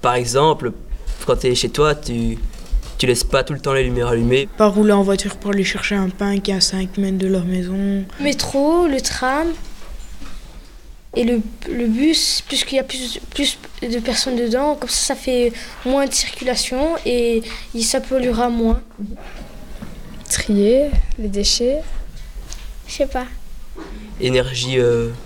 Par exemple, quand tu es chez toi, tu laisses pas tout le temps les lumières allumées. Pas rouler en voiture pour aller chercher un pain qui est à 5 mètres de leur maison. Le métro, le tram et le bus, puisqu'il y a plus de personnes dedans, comme ça fait moins de circulation et ça polluera moins. Trier les déchets. Je sais pas. Énergie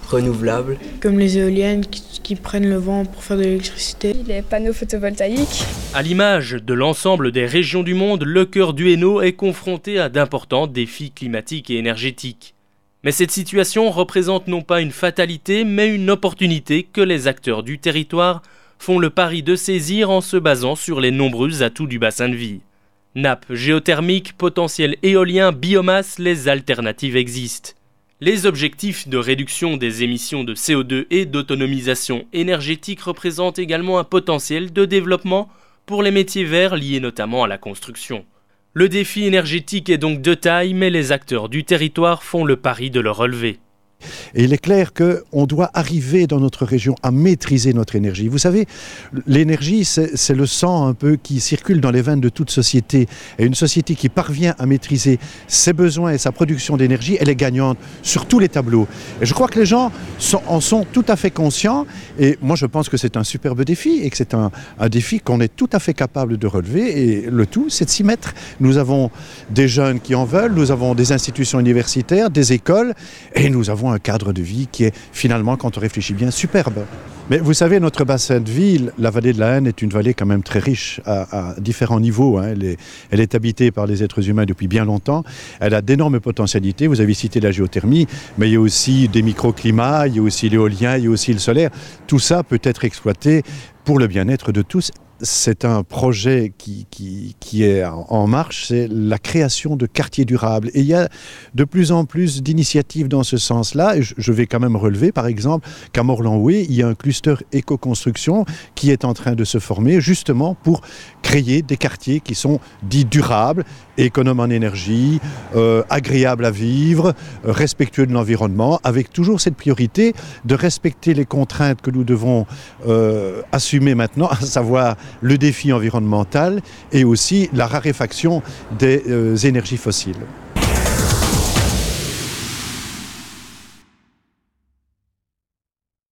renouvelable. Comme les éoliennes qui prennent le vent pour faire de l'électricité. Les panneaux photovoltaïques. À l'image de l'ensemble des régions du monde, le cœur du Hainaut est confronté à d'importants défis climatiques et énergétiques. Mais cette situation représente non pas une fatalité, mais une opportunité que les acteurs du territoire font le pari de saisir en se basant sur les nombreux atouts du bassin de vie. Nappes géothermiques, potentiel éolien, biomasse, les alternatives existent. Les objectifs de réduction des émissions de CO2 et d'autonomisation énergétique représentent également un potentiel de développement pour les métiers verts liés notamment à la construction. Le défi énergétique est donc de taille, mais les acteurs du territoire font le pari de le relever. Et il est clair qu'on doit arriver dans notre région à maîtriser notre énergie. Vous savez, l'énergie, c'est le sang un peu qui circule dans les veines de toute société. Et une société qui parvient à maîtriser ses besoins et sa production d'énergie, elle est gagnante sur tous les tableaux. Et je crois que les gens en sont tout à fait conscients. Et moi, je pense que c'est un superbe défi et que c'est un défi qu'on est tout à fait capable de relever. Et le tout, c'est de s'y mettre. Nous avons des jeunes qui en veulent, nous avons des institutions universitaires, des écoles, et nous avons un cadre de vie qui est finalement, quand on réfléchit bien, superbe. Mais vous savez, notre bassin de vie, la vallée de la Haine, est une vallée quand même très riche à différents niveaux. Hein. Elle est habitée par les êtres humains depuis bien longtemps. Elle a d'énormes potentialités. Vous avez cité la géothermie, mais il y a aussi des microclimats, il y a aussi l'éolien, il y a aussi le solaire. Tout ça peut être exploité pour le bien-être de tous. C'est un projet qui est en marche, c'est la création de quartiers durables. Et il y a de plus en plus d'initiatives dans ce sens-là. Et je vais quand même relever, par exemple, qu'à Morlanoué, il y a un cluster éco-construction qui est en train de se former justement pour créer des quartiers qui sont dits durables, économes en énergie, agréables à vivre, respectueux de l'environnement, avec toujours cette priorité de respecter les contraintes que nous devons assumer maintenant, à savoir le défi environnemental et aussi la raréfaction des énergies fossiles.